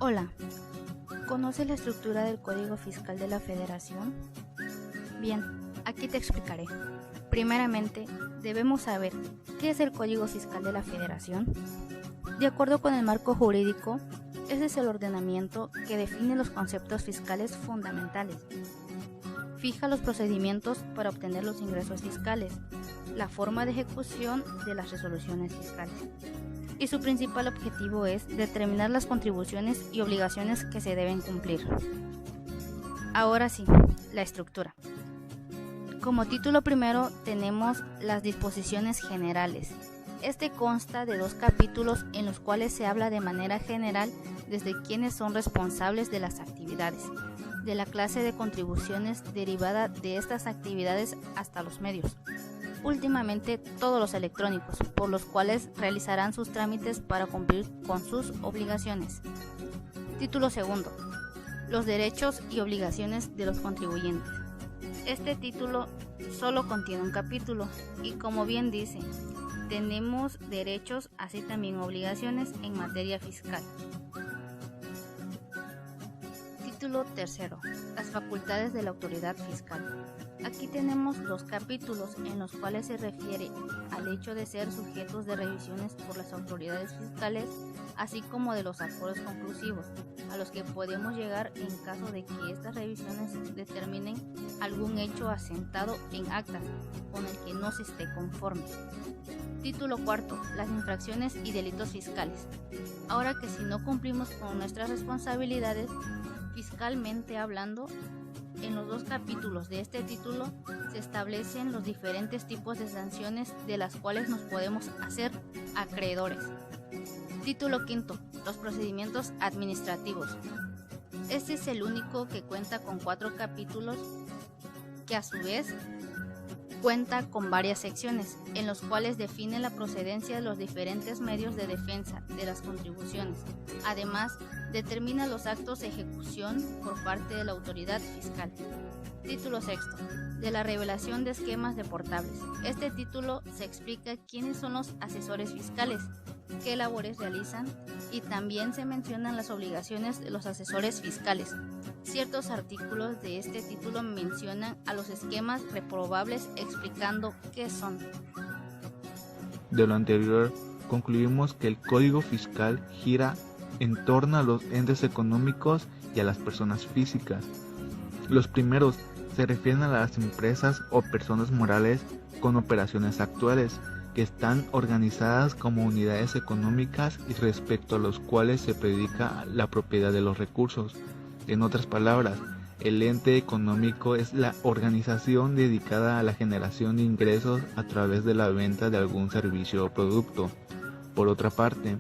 Hola, ¿conoces la estructura del Código Fiscal de la Federación? Bien, aquí te explicaré. Primeramente, debemos saber qué es el Código Fiscal de la Federación. De acuerdo con el marco jurídico, ese es el ordenamiento que define los conceptos fiscales fundamentales. Fija los procedimientos para obtener los ingresos fiscales, la forma de ejecución de las resoluciones fiscales. Y su principal objetivo es determinar las contribuciones y obligaciones que se deben cumplir. Ahora sí, la estructura. Como título primero tenemos las disposiciones generales. Este consta de 2 capítulos en los cuales se habla de manera general desde quienes son responsables de las actividades, de la clase de contribuciones derivada de estas actividades hasta los medios. Últimamente todos los electrónicos, por los cuales realizarán sus trámites para cumplir con sus obligaciones. Título segundo. Los derechos y obligaciones de los contribuyentes. Este título solo contiene un capítulo y, como bien dice, tenemos derechos así también obligaciones en materia fiscal. Título tercero. Las facultades de la autoridad fiscal. Aquí tenemos 2 capítulos en los cuales se refiere al hecho de ser sujetos de revisiones por las autoridades fiscales, así como de los acuerdos conclusivos, a los que podemos llegar en caso de que estas revisiones determinen algún hecho asentado en actas con el que no se esté conforme. Título cuarto. Las infracciones y delitos fiscales. Ahora que si no cumplimos con nuestras responsabilidades, fiscalmente hablando, en los 2 capítulos de este título se establecen los diferentes tipos de sanciones de las cuales nos podemos hacer acreedores. Título quinto. Los procedimientos administrativos. Este es el único que cuenta con 4 capítulos que a su vez cuenta con varias secciones en los cuales define la procedencia de los diferentes medios de defensa de las contribuciones. Además, determina los actos de ejecución por parte de la autoridad fiscal. Título sexto. De la revelación de esquemas deportables. Este título se explica quiénes son los asesores fiscales, qué labores realizan y también se mencionan las obligaciones de los asesores fiscales. Ciertos artículos de este título mencionan a los esquemas reprobables explicando qué son. De lo anterior, concluimos que el Código Fiscal gira en torno a los entes económicos y a las personas físicas. Los primeros se refieren a las empresas o personas morales con operaciones actuales, que están organizadas como unidades económicas y respecto a los cuales se predica la propiedad de los recursos. En otras palabras, el ente económico es la organización dedicada a la generación de ingresos a través de la venta de algún servicio o producto. Por otra parte,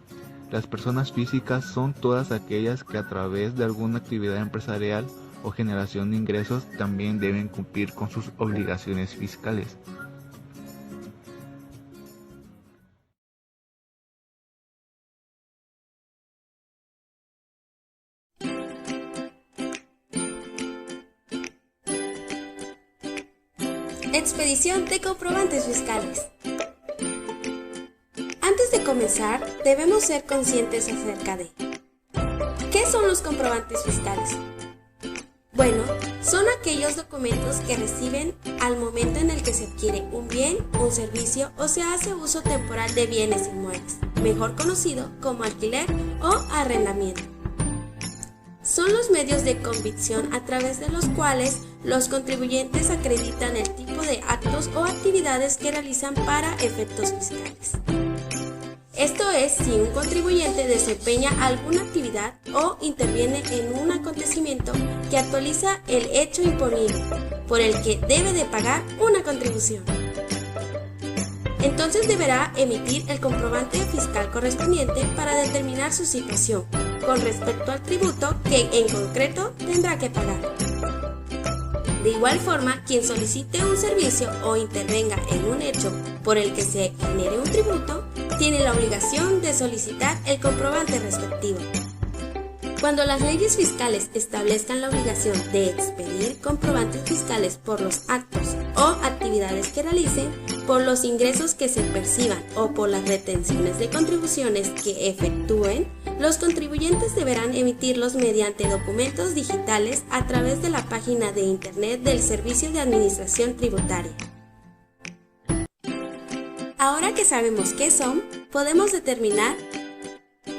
las personas físicas son todas aquellas que a través de alguna actividad empresarial o generación de ingresos también deben cumplir con sus obligaciones fiscales. Expedición de comprobantes fiscales. Antes de comenzar, debemos ser conscientes acerca de ¿qué son los comprobantes fiscales? Bueno, son aquellos documentos que reciben al momento en el que se adquiere un bien, un servicio o se hace uso temporal de bienes inmuebles, mejor conocido como alquiler o arrendamiento. Son los medios de convicción a través de los cuales los contribuyentes acreditan el tipo de actos o actividades que realizan para efectos fiscales. Esto es si un contribuyente desempeña alguna actividad o interviene en un acontecimiento que actualiza el hecho imponible, por el que debe de pagar una contribución. Entonces deberá emitir el comprobante fiscal correspondiente para determinar su situación con respecto al tributo que en concreto tendrá que pagar. De igual forma, quien solicite un servicio o intervenga en un hecho por el que se genere un tributo, tiene la obligación de solicitar el comprobante respectivo. Cuando las leyes fiscales establezcan la obligación de expedir comprobantes fiscales por los actos o actividades que realicen, por los ingresos que se perciban o por las retenciones de contribuciones que efectúen, los contribuyentes deberán emitirlos mediante documentos digitales a través de la página de Internet del Servicio de Administración Tributaria. Ahora que sabemos qué son, podemos determinar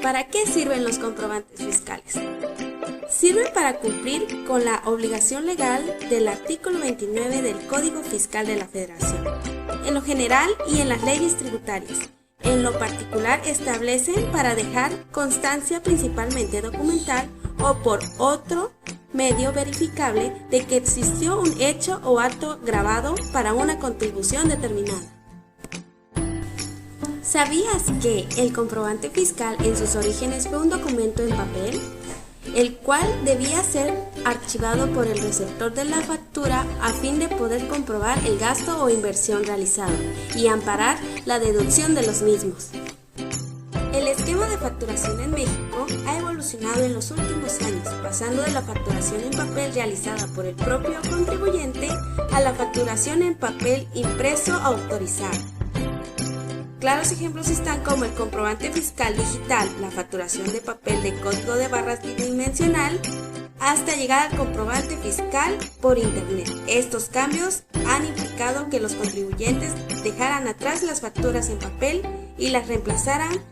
para qué sirven los comprobantes fiscales. Sirven para cumplir con la obligación legal del artículo 29 del Código Fiscal de la Federación, en lo general y en las leyes tributarias. En lo particular establecen para dejar constancia principalmente documental o por otro medio verificable de que existió un hecho o acto grabado para una contribución determinada. ¿Sabías que el comprobante fiscal en sus orígenes fue un documento en papel, el cual debía ser archivado por el receptor de la factura a fin de poder comprobar el gasto o inversión realizado y amparar la deducción de los mismos? El esquema de facturación en México ha evolucionado en los últimos años, pasando de la facturación en papel realizada por el propio contribuyente a la facturación en papel impreso autorizado. Claros ejemplos están como el comprobante fiscal digital, la facturación de papel de código de barras bidimensional, hasta llegar al comprobante fiscal por Internet. Estos cambios han implicado que los contribuyentes dejaran atrás las facturas en papel y las reemplazaran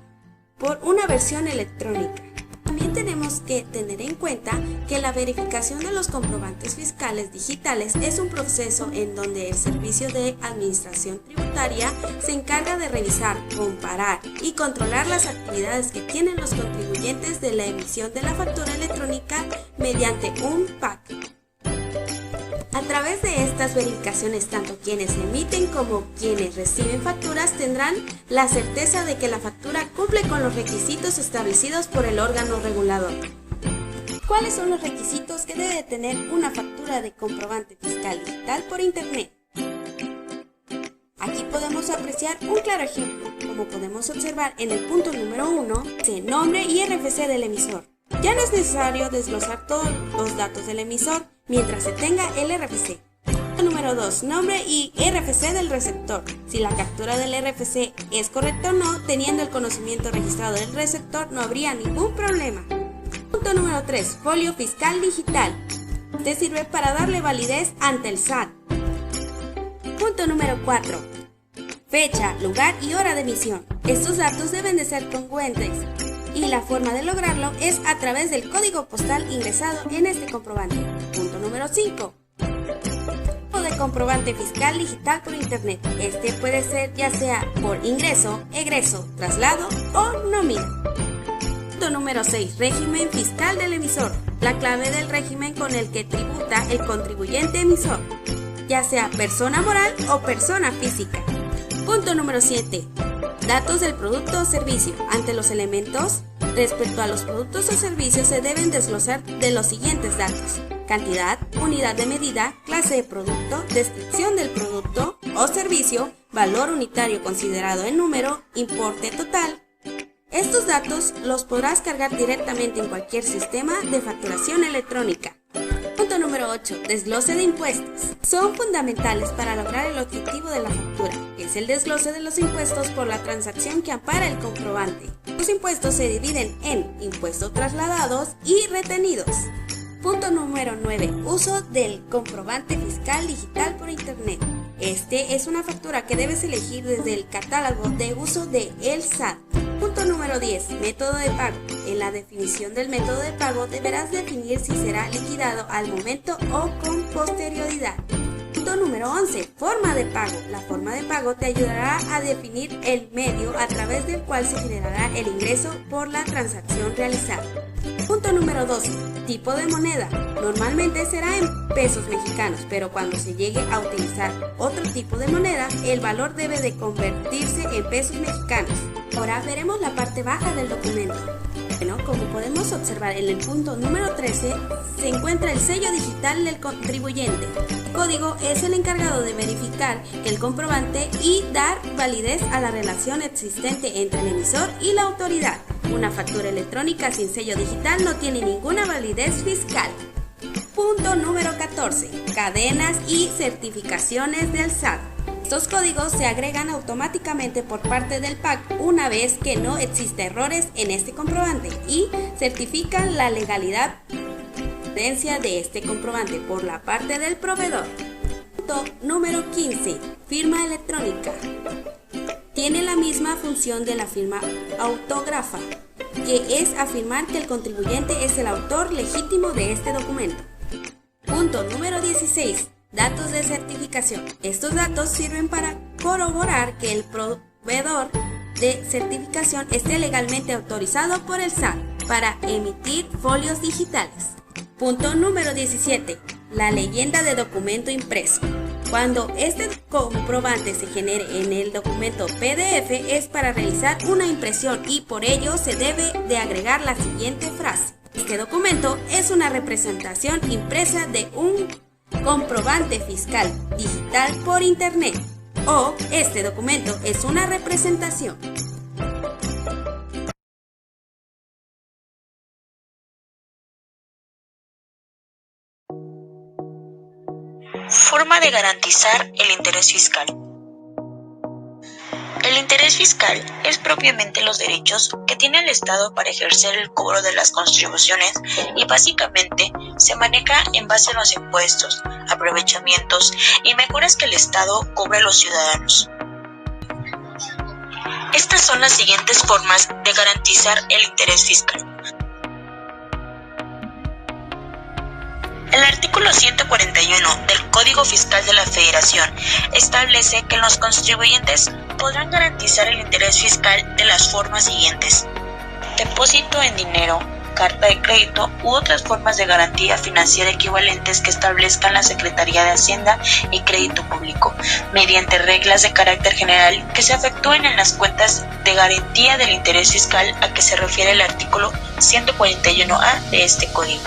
por una versión electrónica. También tenemos que tener en cuenta que la verificación de los comprobantes fiscales digitales es un proceso en donde el Servicio de Administración Tributaria se encarga de revisar, comparar y controlar las actividades que tienen los contribuyentes de la emisión de la factura electrónica mediante un PAC. A través de estas verificaciones, tanto quienes emiten como quienes reciben facturas tendrán la certeza de que la factura cumple con los requisitos establecidos por el órgano regulador. ¿Cuáles son los requisitos que debe tener una factura de comprobante fiscal digital por Internet? Aquí podemos apreciar un claro ejemplo, como podemos observar en el punto número 1, nombre y RFC del emisor. Ya no es necesario desglosar todos los datos del emisor mientras se tenga el RFC. Número 2. Nombre y RFC del receptor. Si la captura del RFC es correcta o no, teniendo el conocimiento registrado del receptor, no habría ningún problema. Punto número 3. Folio fiscal digital. Te sirve para darle validez ante el SAT. Punto número 4. Fecha, lugar y hora de emisión. Estos datos deben de ser congruentes y la forma de lograrlo es a través del código postal ingresado en este comprobante. Punto número 5. Tipo de comprobante fiscal digital por Internet. Este puede ser ya sea por ingreso, egreso, traslado o nómina. Punto número 6. Régimen fiscal del emisor. La clave del régimen con el que tributa el contribuyente emisor, ya sea persona moral o persona física. Punto número 7. Datos del producto o servicio. Ante los elementos, respecto a los productos o servicios se deben desglosar de los siguientes datos: cantidad, unidad de medida, clase de producto, descripción del producto o servicio, valor unitario considerado en número, importe total. Estos datos los podrás cargar directamente en cualquier sistema de facturación electrónica. Punto número 8. Desglose de impuestos. Son fundamentales para lograr el objetivo de la factura. Es el desglose de los impuestos por la transacción que ampara el comprobante. Los impuestos se dividen en impuestos trasladados y retenidos. Punto número 9. Uso del comprobante fiscal digital por Internet. Este es una factura que debes elegir desde el catálogo de uso de el SAT. Punto número 10. Método de pago. En la definición del método de pago deberás definir si será liquidado al momento o con posterioridad. Punto número 11. Forma de pago. La forma de pago te ayudará a definir el medio a través del cual se generará el ingreso por la transacción realizada. Punto número 12. Tipo de moneda. Normalmente será en pesos mexicanos, pero cuando se llegue a utilizar otro tipo de moneda, el valor debe de convertirse en pesos mexicanos. Ahora veremos la parte baja del documento. Bueno, como podemos observar en el punto número 13, se encuentra el sello digital del contribuyente. El código es el encargado de verificar el comprobante y dar validez a la relación existente entre el emisor y la autoridad. Una factura electrónica sin sello digital no tiene ninguna validez fiscal. Punto número 14. Cadenas y certificaciones del SAT. Estos códigos se agregan automáticamente por parte del PAC una vez que no existe errores en este comprobante y certifican la legalidad de este comprobante por la parte del proveedor. Punto número 15. Firma electrónica. Tiene la misma función de la firma autógrafa, que es afirmar que el contribuyente es el autor legítimo de este documento. Punto número 16. Datos de certificación. Estos datos sirven para corroborar que el proveedor de certificación esté legalmente autorizado por el SAT para emitir folios digitales. Punto número 17. La leyenda de documento impreso. Cuando este comprobante se genere en el documento PDF es para realizar una impresión y por ello se debe de agregar la siguiente frase. Este documento es una representación impresa de un comprobante fiscal digital por internet, o este documento es una representación. Forma de garantizar el interés fiscal. El interés fiscal es propiamente los derechos que tiene el Estado para ejercer el cobro de las contribuciones y básicamente se maneja en base a los impuestos, aprovechamientos y mejoras que el Estado cobra a los ciudadanos. Estas son las siguientes formas de garantizar el interés fiscal. El artículo 141 del Código Fiscal de la Federación establece que los contribuyentes podrán garantizar el interés fiscal de las formas siguientes: depósito en dinero, carta de crédito u otras formas de garantía financiera equivalentes que establezcan la Secretaría de Hacienda y Crédito Público, mediante reglas de carácter general que se efectúen en las cuentas de garantía del interés fiscal a que se refiere el artículo 141A de este código.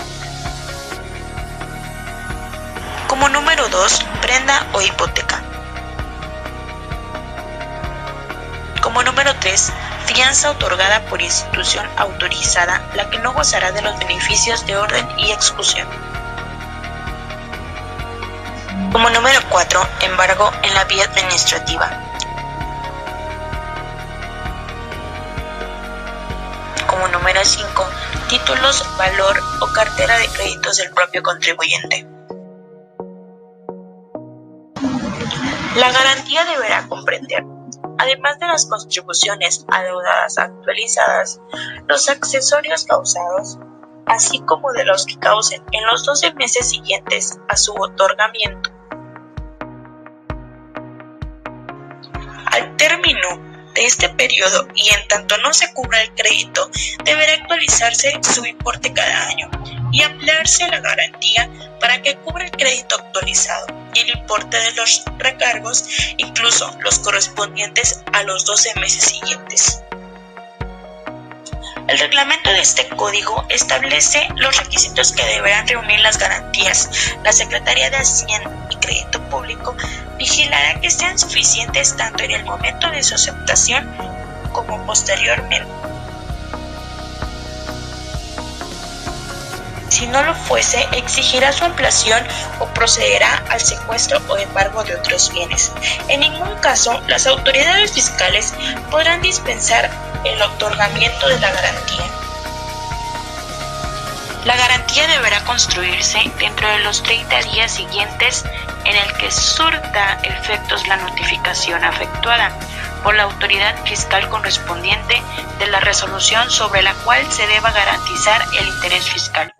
Como número 2, prenda o hipoteca. Como número 3, fianza otorgada por institución autorizada, la que no gozará de los beneficios de orden y exclusión. Como número 4, embargo en la vía administrativa. Como número 5, títulos, valor o cartera de créditos del propio contribuyente. La garantía deberá comprender, además de las contribuciones adeudadas actualizadas, los accesorios causados, así como de los que causen en los 12 meses siguientes a su otorgamiento. Al término de este periodo y en tanto no se cubra el crédito, deberá actualizarse su importe cada año y ampliarse la garantía para que cubra el crédito actualizado y el importe de los recargos, incluso los correspondientes a los 12 meses siguientes. El reglamento de este código establece los requisitos que deberán reunir las garantías. La Secretaría de Hacienda y Crédito Público vigilará que sean suficientes tanto en el momento de su aceptación como posteriormente. Si no lo fuese, exigirá su ampliación o procederá al secuestro o embargo de otros bienes. En ningún caso, las autoridades fiscales podrán dispensar el otorgamiento de la garantía. La garantía deberá construirse dentro de los 30 días siguientes en el que surta efectos la notificación efectuada por la autoridad fiscal correspondiente de la resolución sobre la cual se deba garantizar el interés fiscal.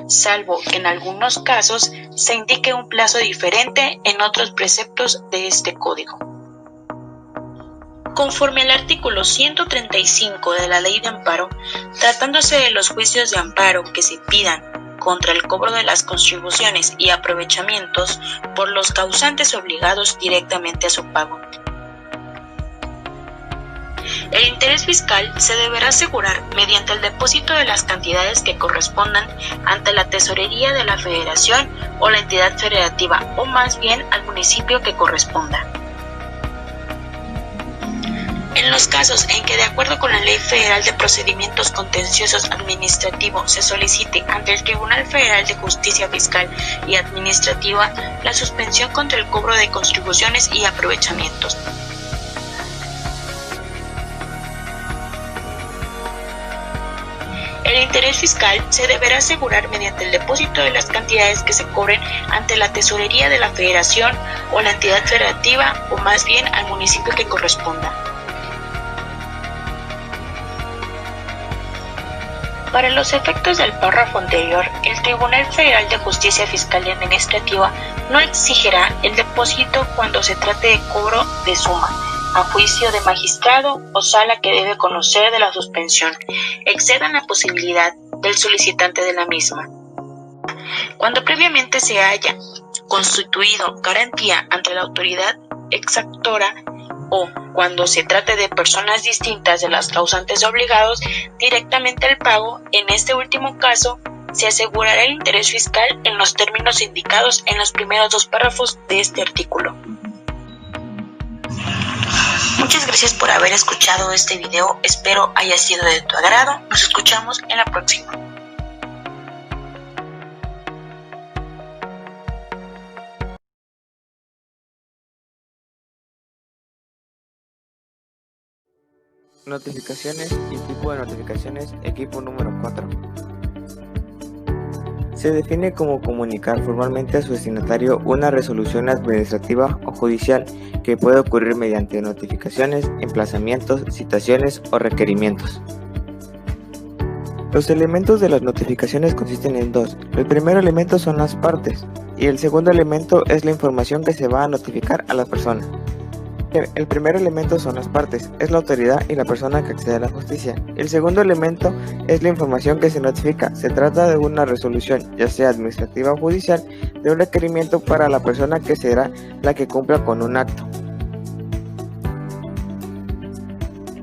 Salvo que en algunos casos se indique un plazo diferente en otros preceptos de este código. Conforme al artículo 135 de la Ley de Amparo, tratándose de los juicios de amparo que se pidan contra el cobro de las contribuciones y aprovechamientos por los causantes obligados directamente a su pago, el interés fiscal se deberá asegurar mediante el depósito de las cantidades que correspondan ante la Tesorería de la Federación o la entidad federativa, o más bien al municipio que corresponda. En En los casos en que, de acuerdo con la Ley Federal de Procedimientos Contenciosos Administrativos, se solicite ante el Tribunal Federal de Justicia Fiscal y Administrativa la suspensión contra el cobro de contribuciones y aprovechamientos. El interés fiscal se deberá asegurar mediante el depósito de las cantidades que se cobren ante la Tesorería de la Federación o la entidad federativa, o más bien al municipio que corresponda. Para los efectos del párrafo anterior, el Tribunal Federal de Justicia Fiscal y Administrativa no exigirá el depósito cuando se trate de cobro de suma, a juicio de magistrado o sala que debe conocer de la suspensión, excedan la posibilidad del solicitante de la misma. Cuando previamente se haya constituido garantía ante la autoridad exactora o cuando se trate de personas distintas de las causantes obligados directamente al pago, en este último caso, se asegurará el interés fiscal en los términos indicados en los primeros dos párrafos de este artículo. Muchas gracias por haber escuchado este video, espero haya sido de tu agrado. Nos escuchamos en la próxima. Notificaciones y tipo de notificaciones, equipo número 4. Se define como comunicar formalmente a su destinatario una resolución administrativa o judicial que puede ocurrir mediante notificaciones, emplazamientos, citaciones o requerimientos. Los elementos de las notificaciones consisten en dos. El primer elemento son las partes y el segundo elemento es la información que se va a notificar a la persona. El primer elemento son las partes, es la autoridad y la persona que accede a la justicia. El segundo elemento es la información que se notifica. Se trata de una resolución, ya sea administrativa o judicial, de un requerimiento para la persona que será la que cumpla con un acto.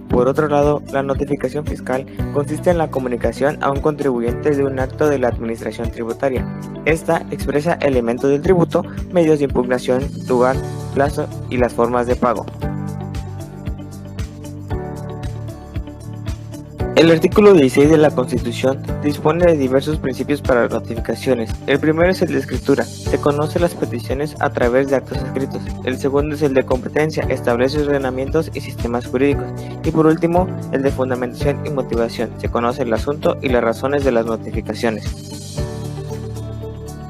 Por otro lado, la notificación fiscal consiste en la comunicación a un contribuyente de un acto de la administración tributaria. Esta expresa elementos del tributo, medios de impugnación, lugar, plazo y las formas de pago. El artículo 16 de la Constitución dispone de diversos principios para las notificaciones. El primero es el de escritura, se conoce las peticiones a través de actos escritos. El segundo es el de competencia, establece ordenamientos y sistemas jurídicos. Y por último, el de fundamentación y motivación, se conoce el asunto y las razones de las notificaciones.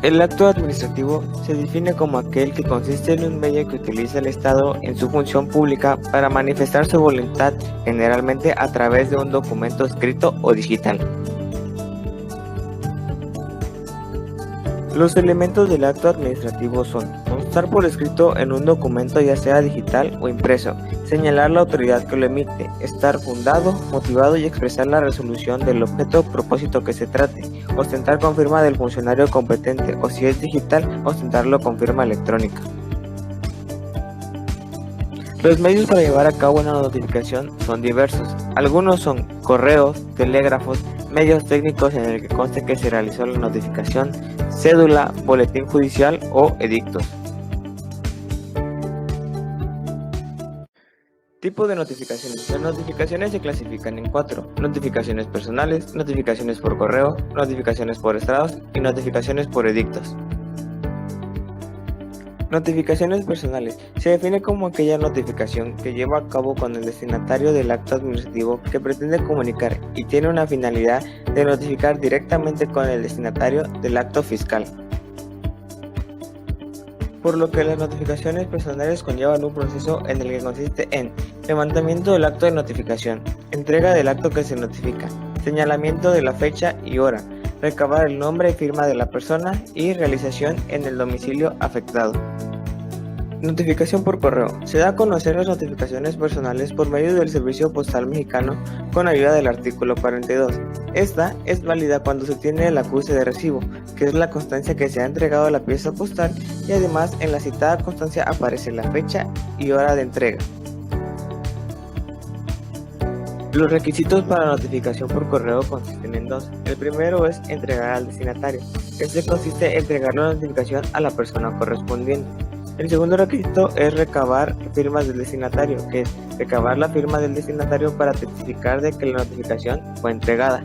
El acto administrativo se define como aquel que consiste en un medio que utiliza el Estado en su función pública para manifestar su voluntad, generalmente a través de un documento escrito o digital. Los elementos del acto administrativo son: constar por escrito en un documento ya sea digital o impreso, señalar la autoridad que lo emite, estar fundado, motivado y expresar la resolución del objeto o propósito que se trate, ostentar con firma del funcionario competente o si es digital, ostentarlo con firma electrónica. Los medios para llevar a cabo una notificación son diversos. Algunos son correos, telégrafos, medios técnicos en el que conste que se realizó la notificación, cédula, boletín judicial o edictos. Tipo de notificaciones. Las notificaciones se clasifican en 4: notificaciones personales, notificaciones por correo, notificaciones por estrados y notificaciones por edictos. Notificaciones personales. Se define como aquella notificación que lleva a cabo con el destinatario del acto administrativo que pretende comunicar y tiene una finalidad de notificar directamente con el destinatario del acto fiscal. Por lo que las notificaciones personales conllevan un proceso en el que consiste en levantamiento del acto de notificación, entrega del acto que se notifica, señalamiento de la fecha y hora, recabar el nombre y firma de la persona y realización en el domicilio afectado. Notificación por correo. Se da a conocer las notificaciones personales por medio del Servicio Postal Mexicano con ayuda del artículo 42. Esta es válida cuando se tiene el acuse de recibo, que es la constancia que se ha entregado la pieza postal, y además en la citada constancia aparece la fecha y hora de entrega. Los requisitos para notificación por correo consisten en 2. El primero es entregar al destinatario. Este consiste en entregar la notificación a la persona correspondiente. El segundo requisito es recabar firmas del destinatario, que es recabar la firma del destinatario para testificar de que la notificación fue entregada.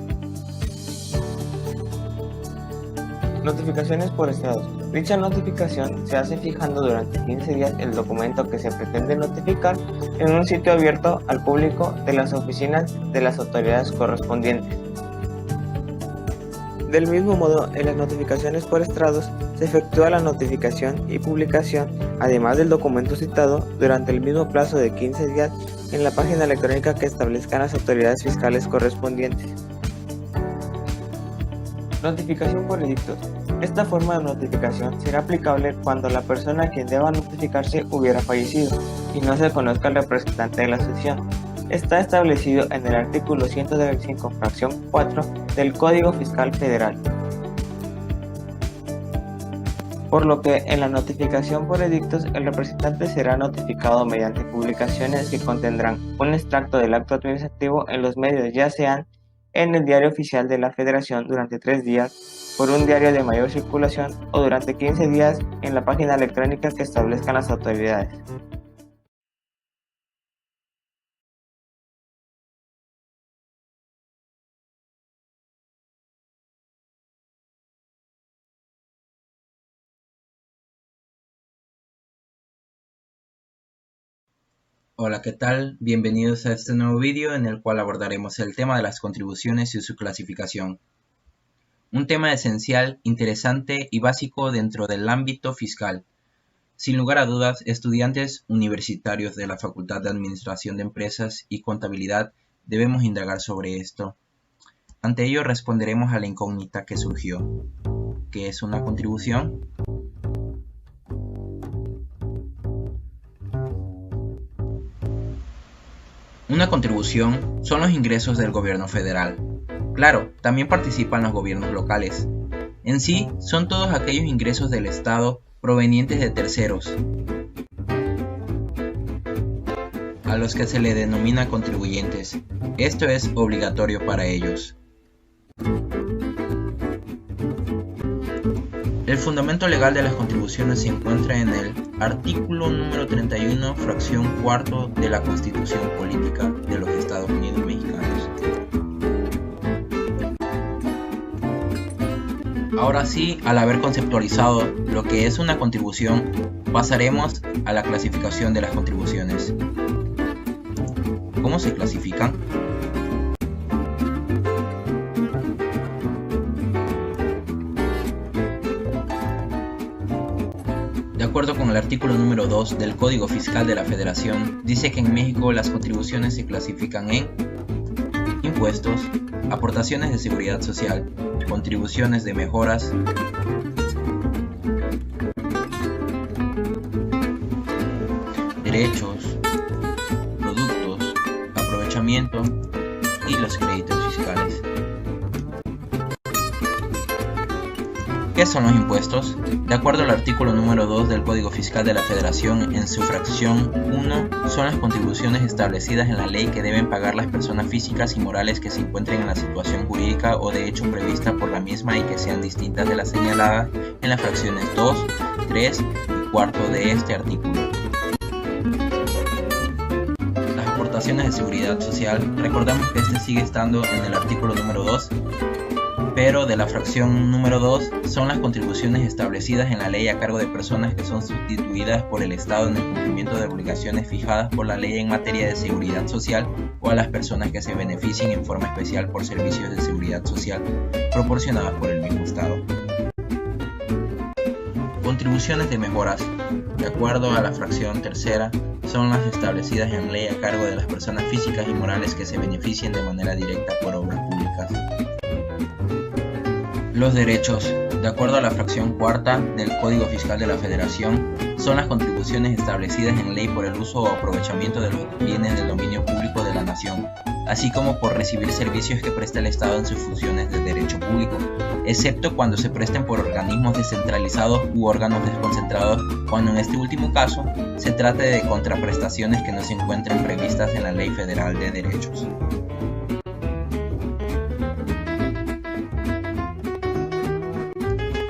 Notificaciones por estados. Dicha notificación se hace fijando durante 15 días el documento que se pretende notificar en un sitio abierto al público de las oficinas de las autoridades correspondientes. Del mismo modo, en las notificaciones por estrados se efectúa la notificación y publicación, además del documento citado, durante el mismo plazo de 15 días en la página electrónica que establezcan las autoridades fiscales correspondientes. Notificación por edictos. Esta forma de notificación será aplicable cuando la persona a quien deba notificarse hubiera fallecido y no se conozca el representante de la sucesión. Está establecido en el artículo 195, fracción 4 del Código Fiscal Federal. Por lo que en la notificación por edictos el representante será notificado mediante publicaciones que contendrán un extracto del acto administrativo en los medios, ya sean en el Diario Oficial de la Federación durante 3 días, por un diario de mayor circulación o durante 15 días en la página electrónica que establezcan las autoridades. Hola, ¿qué tal? Bienvenidos a este nuevo vídeo en el cual abordaremos el tema de las contribuciones y su clasificación. Un tema esencial, interesante y básico dentro del ámbito fiscal. Sin lugar a dudas, estudiantes universitarios de la Facultad de Administración de Empresas y Contabilidad debemos indagar sobre esto. Ante ello responderemos a la incógnita que surgió. ¿Qué es una contribución? Una contribución son los ingresos del gobierno federal. Claro, también participan los gobiernos locales. En sí, son todos aquellos ingresos del Estado provenientes de terceros, a los que se le denomina contribuyentes. Esto es obligatorio para ellos. El fundamento legal de las contribuciones se encuentra en el artículo número 31, fracción 4 de la Constitución Política de los Estados Unidos Mexicanos. Ahora sí, al haber conceptualizado lo que es una contribución, pasaremos a la clasificación de las contribuciones. ¿Cómo se clasifican? De acuerdo con el artículo número 2 del Código Fiscal de la Federación, dice que en México las contribuciones se clasifican en impuestos, aportaciones de seguridad social, contribuciones de mejoras, derechos, productos, aprovechamiento y los créditos fiscales. ¿Qué son los impuestos? De acuerdo al artículo número 2 del Código Fiscal de la Federación, en su fracción 1, son las contribuciones establecidas en la ley que deben pagar las personas físicas y morales que se encuentren en la situación jurídica o de hecho prevista por la misma y que sean distintas de las señaladas en las fracciones 2, 3 y 4 de este artículo. Las aportaciones de seguridad social, recordamos que este sigue estando en el artículo número 2, pero de la fracción número 2 son las contribuciones establecidas en la ley a cargo de personas que son sustituidas por el Estado en el cumplimiento de obligaciones fijadas por la ley en materia de seguridad social o a las personas que se beneficien en forma especial por servicios de seguridad social proporcionadas por el mismo Estado. Contribuciones de mejoras, de acuerdo a la fracción tercera, son las establecidas en ley a cargo de las personas físicas y morales que se beneficien de manera directa por obras públicas. Los derechos, de acuerdo a la fracción cuarta del Código Fiscal de la Federación, son las contribuciones establecidas en ley por el uso o aprovechamiento de los bienes del dominio público de la nación, así como por recibir servicios que presta el Estado en sus funciones de derecho público, excepto cuando se presten por organismos descentralizados u órganos desconcentrados, cuando en este último caso se trate de contraprestaciones que no se encuentren previstas en la Ley Federal de Derechos.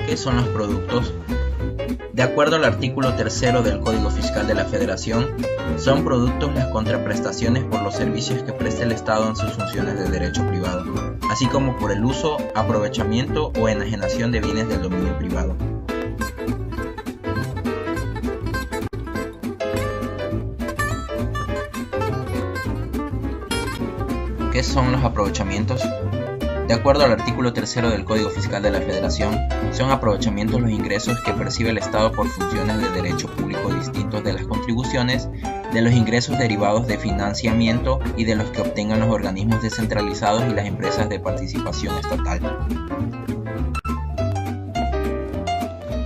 ¿Qué son los productos? De acuerdo al artículo 3 del Código Fiscal de la Federación, son productos las contraprestaciones por los servicios que presta el Estado en sus funciones de derecho privado, así como por el uso, aprovechamiento o enajenación de bienes del dominio privado. ¿Qué son los aprovechamientos? De acuerdo al artículo 3 del Código Fiscal de la Federación, son aprovechamientos los ingresos que percibe el Estado por funciones de derecho público distintos de las contribuciones, de los ingresos derivados de financiamiento y de los que obtengan los organismos descentralizados y las empresas de participación estatal.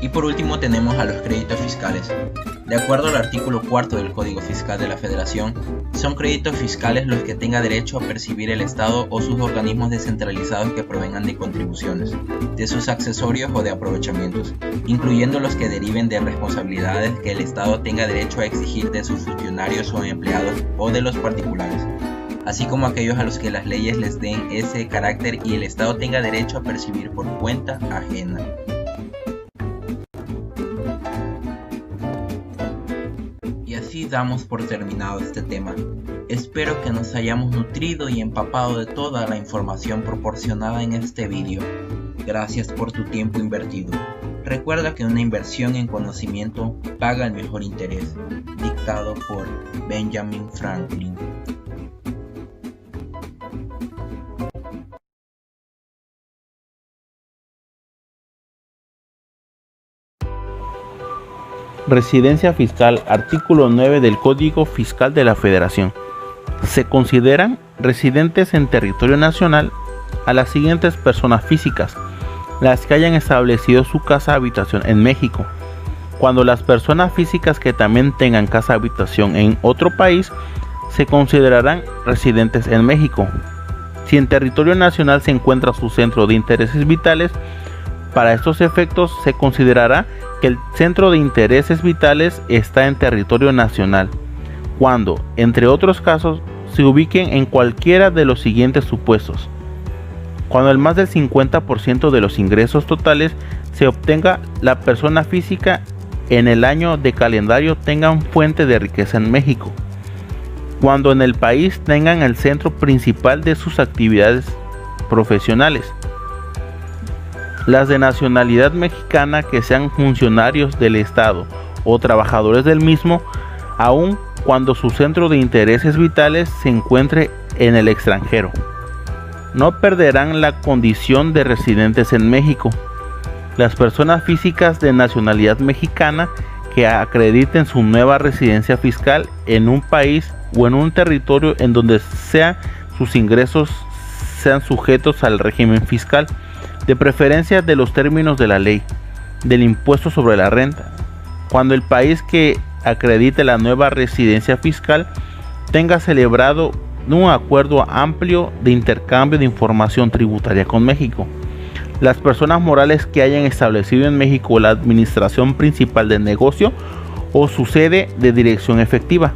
Y por último tenemos a los créditos fiscales. De acuerdo al artículo 4 del Código Fiscal de la Federación, son créditos fiscales los que tenga derecho a percibir el Estado o sus organismos descentralizados que provengan de contribuciones, de sus accesorios o de aprovechamientos, incluyendo los que deriven de responsabilidades que el Estado tenga derecho a exigir de sus funcionarios o empleados o de los particulares, así como aquellos a los que las leyes les den ese carácter y el Estado tenga derecho a percibir por cuenta ajena. Y así damos por terminado este tema. Espero que nos hayamos nutrido y empapado de toda la información proporcionada en este vídeo. Gracias por tu tiempo invertido. Recuerda que una inversión en conocimiento paga el mejor interés. Dictado por Benjamin Franklin. Residencia fiscal, artículo 9 del Código Fiscal de la Federación. Se consideran residentes en territorio nacional a las siguientes personas físicas, las que hayan establecido su casa habitación en México. Cuando las personas físicas que también tengan casa habitación en otro país se considerarán residentes en México. Si en territorio nacional se encuentra su centro de intereses vitales, para estos efectos se considerará que el centro de intereses vitales está en territorio nacional, cuando, entre otros casos, se ubiquen en cualquiera de los siguientes supuestos. Cuando el más del 50% de los ingresos totales se obtenga la persona física en el año de calendario tengan fuente de riqueza en México. Cuando en el país tengan el centro principal de sus actividades profesionales. Las de nacionalidad mexicana que sean funcionarios del Estado o trabajadores del mismo, aun cuando su centro de intereses vitales se encuentre en el extranjero. No perderán la condición de residentes en México. Las personas físicas de nacionalidad mexicana que acrediten su nueva residencia fiscal en un país o en un territorio en donde sus ingresos sean sujetos al régimen fiscal, de preferencia de los términos de la ley del impuesto sobre la renta, cuando el país que acredite la nueva residencia fiscal tenga celebrado un acuerdo amplio de intercambio de información tributaria con México. Las personas morales que hayan establecido en México la administración principal del negocio o su sede de dirección efectiva,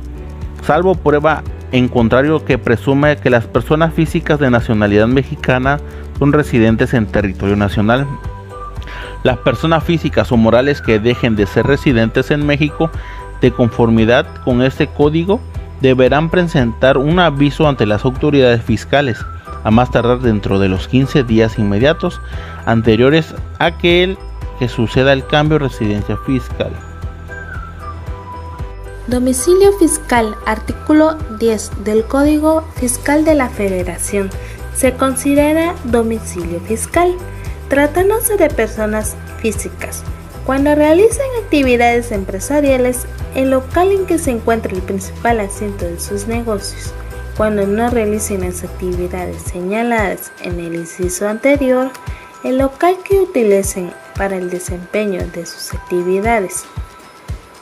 salvo prueba en contrario que presume que las personas físicas de nacionalidad mexicana son residentes en territorio nacional. Las personas físicas o morales que dejen de ser residentes en México de conformidad con este código deberán presentar un aviso ante las autoridades fiscales a más tardar dentro de los 15 días inmediatos anteriores a que suceda el cambio de residencia fiscal. Domicilio fiscal, artículo 10 del Código Fiscal de la Federación. Se considera domicilio fiscal, tratándose de personas físicas, cuando realicen actividades empresariales, el local en que se encuentra el principal asiento de sus negocios, cuando no realicen las actividades señaladas en el inciso anterior, el local que utilicen para el desempeño de sus actividades.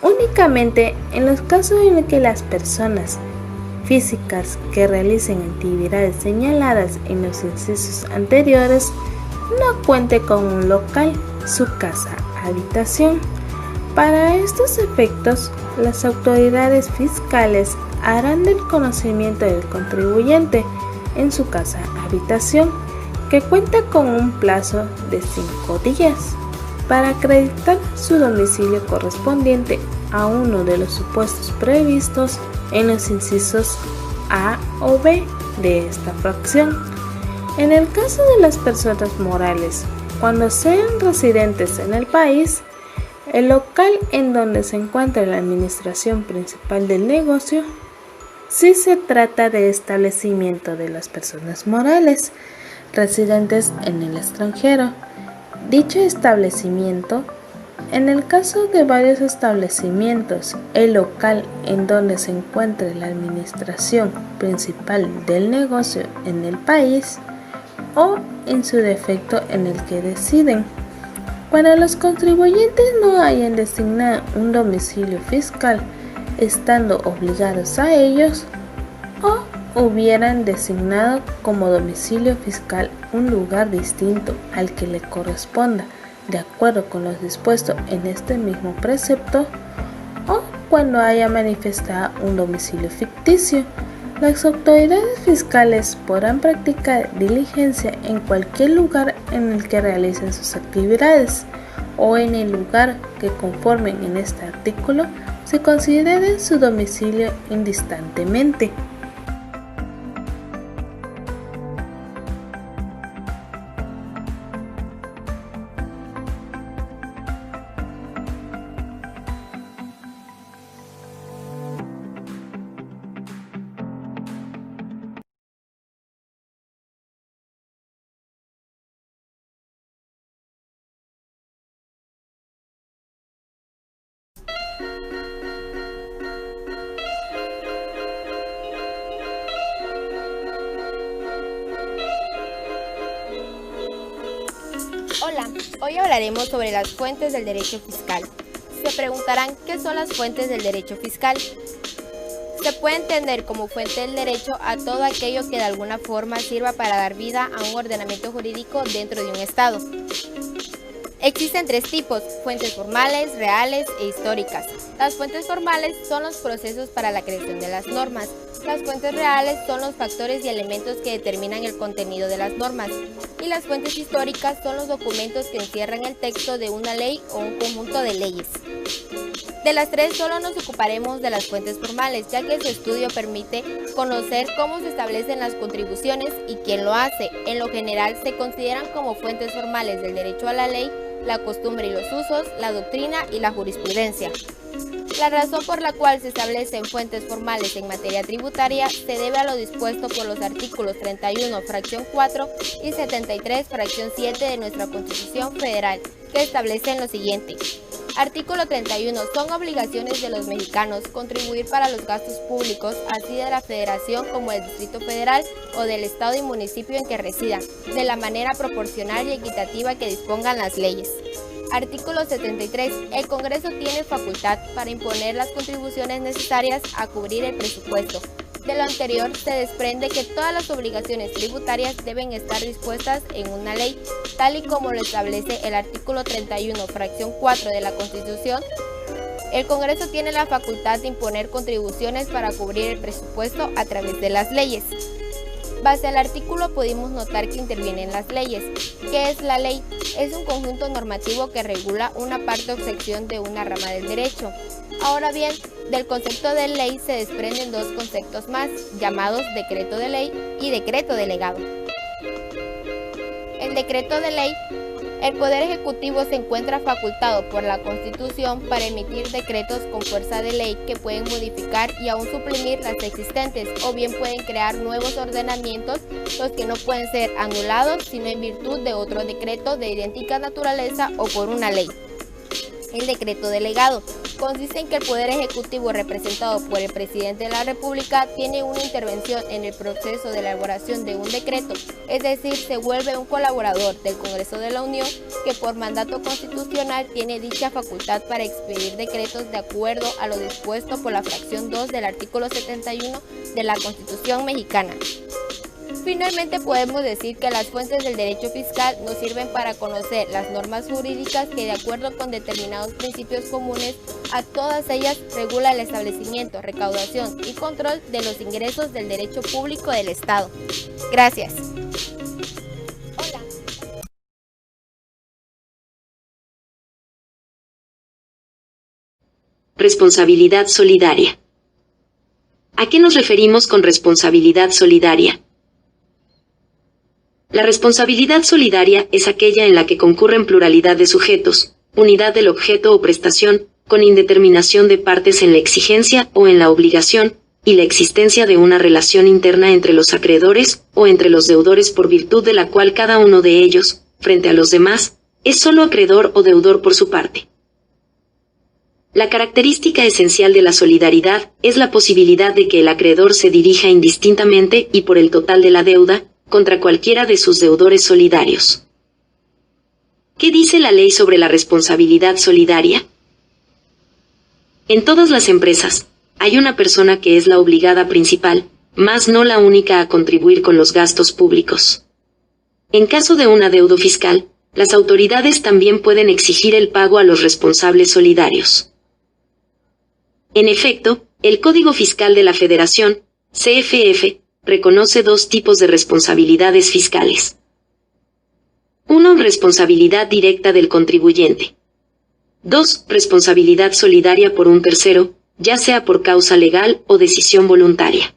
Únicamente en los casos en los que las personas físicas que realicen actividades señaladas en los incisos anteriores no cuente con un local, su casa habitación. Para estos efectos, las autoridades fiscales harán del conocimiento del contribuyente en su casa habitación, que cuenta con un plazo de 5 días. para acreditar su domicilio correspondiente a uno de los supuestos previstos en los incisos A o B de esta fracción. En el caso de las personas morales, cuando sean residentes en el país, el local en donde se encuentra la administración principal del negocio, si se trata de establecimiento de las personas morales residentes en el extranjero, dicho establecimiento, en el caso de varios establecimientos, el local en donde se encuentre la administración principal del negocio en el país, o en su defecto en el que residen. Cuando los contribuyentes no hayan designado un domicilio fiscal, estando obligados a ellos, o hubieran designado como domicilio fiscal un lugar distinto al que le corresponda, de acuerdo con lo dispuesto en este mismo precepto, o cuando haya manifestado un domicilio ficticio, las autoridades fiscales podrán practicar diligencia en cualquier lugar en el que realicen sus actividades o en el lugar que conformen en este artículo se considere su domicilio indistintamente. Hola, hoy hablaremos sobre las fuentes del derecho fiscal. Se preguntarán ¿qué son las fuentes del derecho fiscal? Se puede entender como fuente del derecho a todo aquello que de alguna forma sirva para dar vida a un ordenamiento jurídico dentro de un Estado. Existen tres tipos: fuentes formales, reales e históricas. Las fuentes formales son los procesos para la creación de las normas. Las fuentes reales son los factores y elementos que determinan el contenido de las normas. Y las fuentes históricas son los documentos que encierran el texto de una ley o un conjunto de leyes. De las tres solo nos ocuparemos de las fuentes formales, ya que su estudio permite conocer cómo se establecen las contribuciones y quién lo hace. En lo general se consideran como fuentes formales del derecho a la ley, la costumbre y los usos, la doctrina y la jurisprudencia. La razón por la cual se establecen fuentes formales en materia tributaria se debe a lo dispuesto por los artículos 31, fracción 4 y 73, fracción 7 de nuestra Constitución Federal, que establecen lo siguiente. Artículo 31. Son obligaciones de los mexicanos contribuir para los gastos públicos, así de la Federación como del Distrito Federal o del Estado y municipio en que residan, de la manera proporcional y equitativa que dispongan las leyes. Artículo 73. El Congreso tiene facultad para imponer las contribuciones necesarias a cubrir el presupuesto. De lo anterior se desprende que todas las obligaciones tributarias deben estar dispuestas en una ley, tal y como lo establece el artículo 31, fracción 4 de la Constitución. El Congreso tiene la facultad de imponer contribuciones para cubrir el presupuesto a través de las leyes. Base al artículo pudimos notar que intervienen las leyes. ¿Qué es la ley? Es un conjunto normativo que regula una parte o sección de una rama del derecho. Ahora bien, del concepto de ley se desprenden dos conceptos más, llamados decreto de ley y decreto delegado. El decreto de ley: el Poder Ejecutivo se encuentra facultado por la Constitución para emitir decretos con fuerza de ley que pueden modificar y aún suprimir las existentes, o bien pueden crear nuevos ordenamientos, los que no pueden ser anulados sino en virtud de otro decreto de idéntica naturaleza o por una ley. El decreto delegado consiste en que el Poder Ejecutivo, representado por el Presidente de la República, tiene una intervención en el proceso de elaboración de un decreto, es decir, se vuelve un colaborador del Congreso de la Unión que por mandato constitucional tiene dicha facultad para expedir decretos de acuerdo a lo dispuesto por la fracción 2 del artículo 71 de la Constitución mexicana. Finalmente podemos decir que las fuentes del derecho fiscal nos sirven para conocer las normas jurídicas que de acuerdo con determinados principios comunes a todas ellas regula el establecimiento, recaudación y control de los ingresos del derecho público del Estado. Gracias. Responsabilidad solidaria. ¿A qué nos referimos con responsabilidad solidaria? La responsabilidad solidaria es aquella en la que concurren pluralidad de sujetos, unidad del objeto o prestación, con indeterminación de partes en la exigencia o en la obligación, y la existencia de una relación interna entre los acreedores o entre los deudores por virtud de la cual cada uno de ellos, frente a los demás, es solo acreedor o deudor por su parte. La característica esencial de la solidaridad es la posibilidad de que el acreedor se dirija indistintamente y por el total de la deuda, contra cualquiera de sus deudores solidarios. ¿Qué dice la ley sobre la responsabilidad solidaria? En todas las empresas, hay una persona que es la obligada principal, mas no la única a contribuir con los gastos públicos. En caso de un adeudo fiscal, las autoridades también pueden exigir el pago a los responsables solidarios. En efecto, el Código Fiscal de la Federación, CFF, reconoce dos tipos de responsabilidades fiscales. 1. Responsabilidad directa del contribuyente. 2. Responsabilidad solidaria por un tercero, ya sea por causa legal o decisión voluntaria.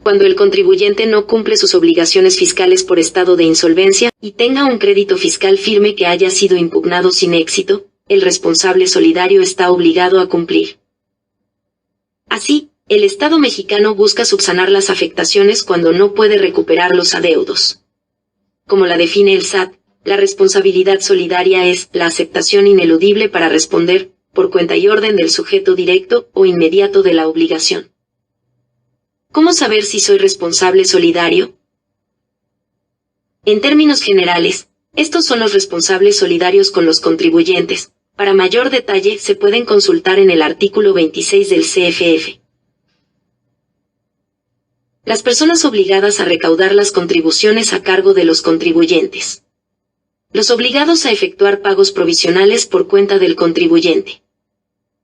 Cuando el contribuyente no cumple sus obligaciones fiscales por estado de insolvencia y tenga un crédito fiscal firme que haya sido impugnado sin éxito, el responsable solidario está obligado a cumplir. Así, el Estado mexicano busca subsanar las afectaciones cuando no puede recuperar los adeudos. Como la define el SAT, la responsabilidad solidaria es la aceptación ineludible para responder, por cuenta y orden del sujeto directo o inmediato de la obligación. ¿Cómo saber si soy responsable solidario? En términos generales, estos son los responsables solidarios con los contribuyentes. Para mayor detalle se pueden consultar en el artículo 26 del CFF. Las personas obligadas a recaudar las contribuciones a cargo de los contribuyentes. Los obligados a efectuar pagos provisionales por cuenta del contribuyente.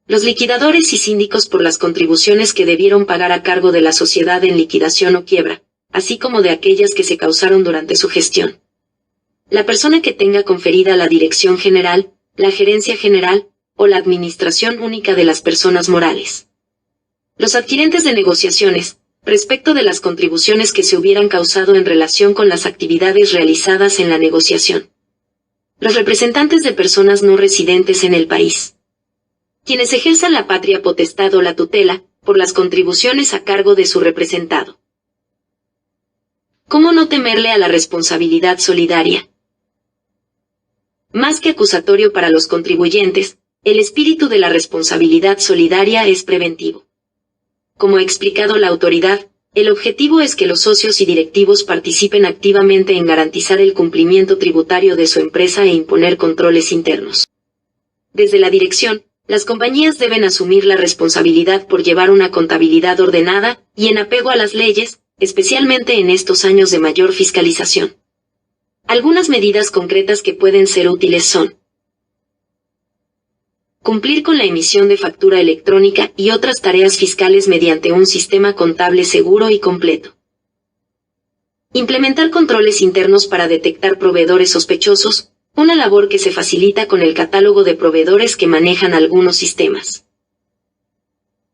Los liquidadores y síndicos por las contribuciones que debieron pagar a cargo de la sociedad en liquidación o quiebra, así como de aquellas que se causaron durante su gestión. La persona que tenga conferida la dirección general, la gerencia general, o la administración única de las personas morales. Los adquirentes de negociaciones, respecto de las contribuciones que se hubieran causado en relación con las actividades realizadas en la negociación. Los representantes de personas no residentes en el país. Quienes ejerzan la patria potestad o la tutela, por las contribuciones a cargo de su representado. ¿Cómo no temerle a la responsabilidad solidaria? Más que acusatorio para los contribuyentes, el espíritu de la responsabilidad solidaria es preventivo. Como ha explicado la autoridad, el objetivo es que los socios y directivos participen activamente en garantizar el cumplimiento tributario de su empresa e imponer controles internos. Desde la dirección, las compañías deben asumir la responsabilidad por llevar una contabilidad ordenada y en apego a las leyes, especialmente en estos años de mayor fiscalización. Algunas medidas concretas que pueden ser útiles son: cumplir con la emisión de factura electrónica y otras tareas fiscales mediante un sistema contable seguro y completo. Implementar controles internos para detectar proveedores sospechosos, una labor que se facilita con el catálogo de proveedores que manejan algunos sistemas.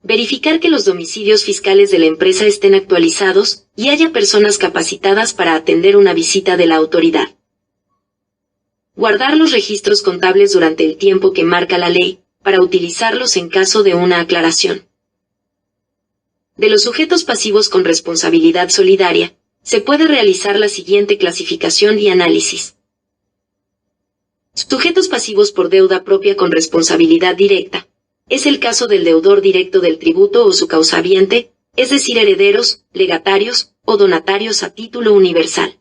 Verificar que los domicilios fiscales de la empresa estén actualizados y haya personas capacitadas para atender una visita de la autoridad. Guardar los registros contables durante el tiempo que marca la ley, para utilizarlos en caso de una aclaración. De los sujetos pasivos con responsabilidad solidaria, se puede realizar la siguiente clasificación y análisis. Sujetos pasivos por deuda propia con responsabilidad directa. Es el caso del deudor directo del tributo o su causaviente, es decir, herederos, legatarios o donatarios a título universal.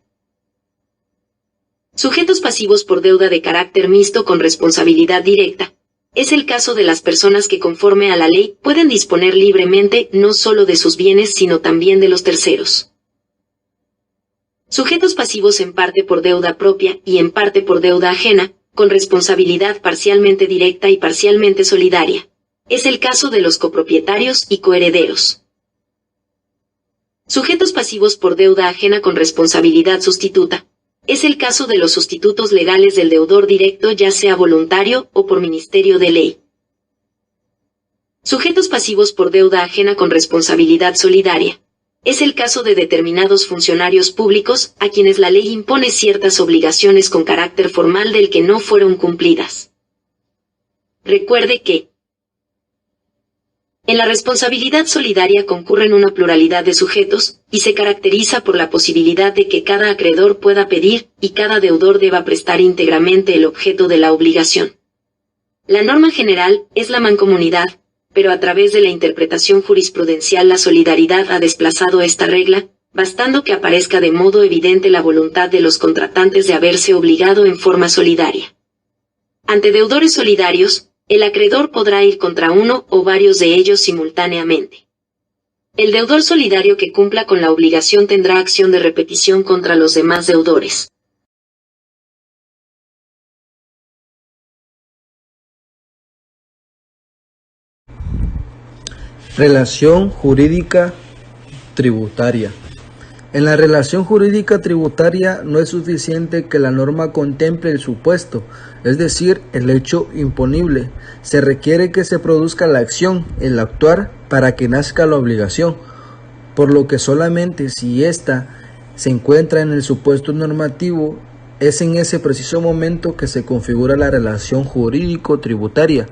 Sujetos pasivos por deuda de carácter mixto con responsabilidad directa. Es el caso de las personas que conforme a la ley pueden disponer libremente no solo de sus bienes sino también de los terceros. Sujetos pasivos en parte por deuda propia y en parte por deuda ajena, con responsabilidad parcialmente directa y parcialmente solidaria. Es el caso de los copropietarios y coherederos. Sujetos pasivos por deuda ajena con responsabilidad sustituta. Es el caso de los sustitutos legales del deudor directo, ya sea voluntario o por ministerio de ley. Sujetos pasivos por deuda ajena con responsabilidad solidaria. Es el caso de determinados funcionarios públicos a quienes la ley impone ciertas obligaciones con carácter formal del que no fueron cumplidas. Recuerde que en la responsabilidad solidaria concurren una pluralidad de sujetos, y se caracteriza por la posibilidad de que cada acreedor pueda pedir, y cada deudor deba prestar íntegramente el objeto de la obligación. La norma general es la mancomunidad, pero a través de la interpretación jurisprudencial la solidaridad ha desplazado esta regla, bastando que aparezca de modo evidente la voluntad de los contratantes de haberse obligado en forma solidaria. Ante deudores solidarios, el acreedor podrá ir contra uno o varios de ellos simultáneamente. El deudor solidario que cumpla con la obligación tendrá acción de repetición contra los demás deudores. Relación jurídica tributaria. En la relación jurídica tributaria no es suficiente que la norma contemple el supuesto, es decir, el hecho imponible. Se requiere que se produzca la acción, el actuar, para que nazca la obligación, por lo que solamente si ésta se encuentra en el supuesto normativo, es en ese preciso momento que se configura la relación jurídico-tributaria.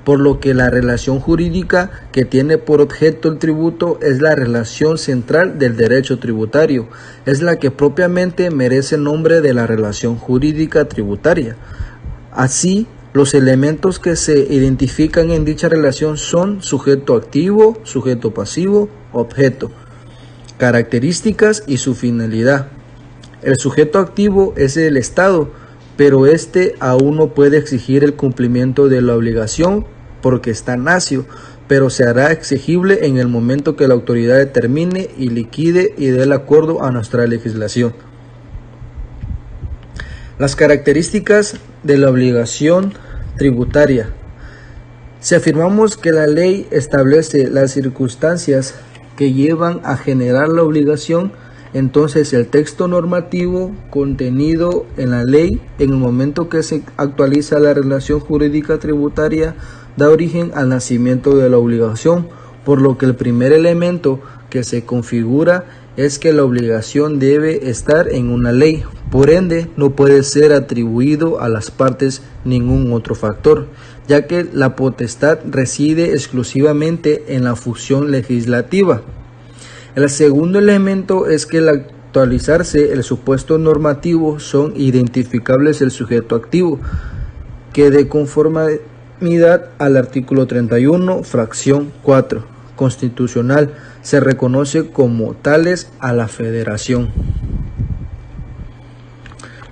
Por lo que la relación jurídica que tiene por objeto el tributo es la relación central del derecho tributario, es la que propiamente merece el nombre de la relación jurídica tributaria. Así, los elementos que se identifican en dicha relación son sujeto activo, sujeto pasivo, objeto, características y su finalidad. El sujeto activo es el Estado, pero este aún no puede exigir el cumplimiento de la obligación porque está nacio, pero se hará exigible en el momento que la autoridad determine y liquide y dé el acuerdo a nuestra legislación. Las características de la obligación tributaria. Si afirmamos que la ley establece las circunstancias que llevan a generar la obligación, entonces el texto normativo contenido en la ley, en el momento que se actualiza la relación jurídica tributaria, da origen al nacimiento de la obligación, por lo que el primer elemento que se configura es que la obligación debe estar en una ley. Por ende, no puede ser atribuido a las partes ningún otro factor, ya que la potestad reside exclusivamente en la función legislativa. El segundo elemento es que al actualizarse el supuesto normativo son identificables el sujeto activo, que de conformidad al artículo 31, fracción 4, constitucional, se reconoce como tales a la Federación,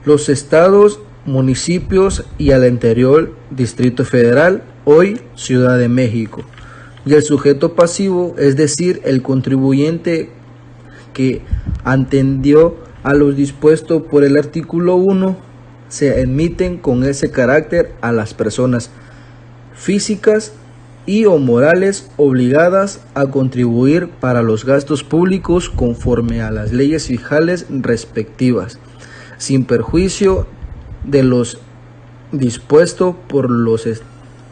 los estados, municipios y al anterior Distrito Federal, hoy Ciudad de México. Y el sujeto pasivo, es decir, el contribuyente que atendió a lo dispuesto por el artículo 1, se admiten con ese carácter a las personas físicas y o morales obligadas a contribuir para los gastos públicos conforme a las leyes fijales respectivas, sin perjuicio de los dispuesto por los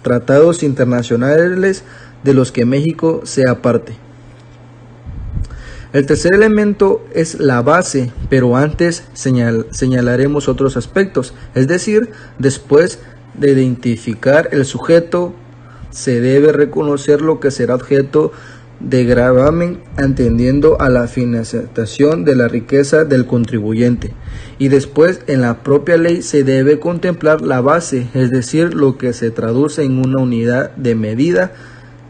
tratados internacionales de los que México sea parte. El tercer elemento es la base, pero antes señalaremos otros aspectos, es decir, después de identificar el sujeto, se debe reconocer lo que será objeto de gravamen, atendiendo a la financiación de la riqueza del contribuyente. Y después, en la propia ley se debe contemplar la base, es decir, lo que se traduce en una unidad de medida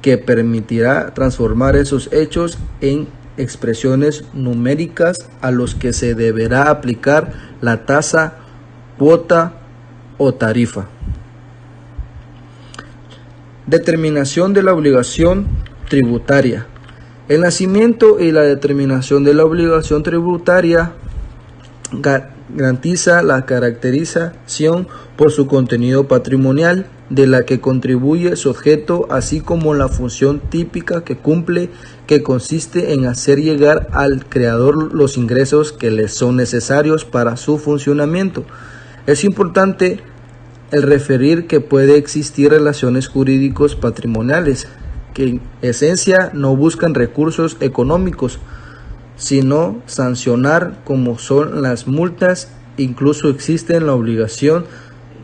que permitirá transformar esos hechos en expresiones numéricas a los que se deberá aplicar la tasa, cuota o tarifa. Determinación de la obligación tributaria. El nacimiento y la determinación de la obligación tributaria garantiza la caracterización por su contenido patrimonial de la que contribuye su objeto, así como la función típica que cumple, que consiste en hacer llegar al creador los ingresos que le son necesarios para su funcionamiento. Es importante el referir que puede existir relaciones jurídicos patrimoniales que en esencia no buscan recursos económicos, sino sancionar, como son las multas. Incluso existe la obligación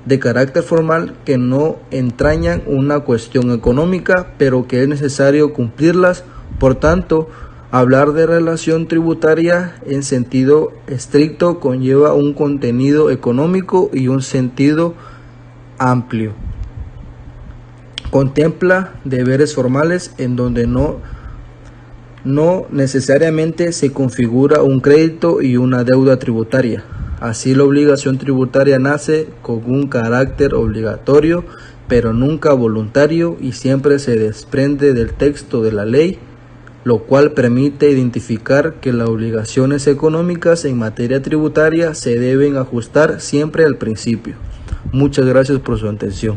de carácter formal que no entrañan una cuestión económica, pero que es necesario cumplirlas. Por tanto, hablar de relación tributaria en sentido estricto conlleva un contenido económico y un sentido amplio. Contempla deberes formales en donde no necesariamente se configura un crédito y una deuda tributaria. Así, la obligación tributaria nace con un carácter obligatorio, pero nunca voluntario, y siempre se desprende del texto de la ley, lo cual permite identificar que las obligaciones económicas en materia tributaria se deben ajustar siempre al principio. Muchas gracias por su atención.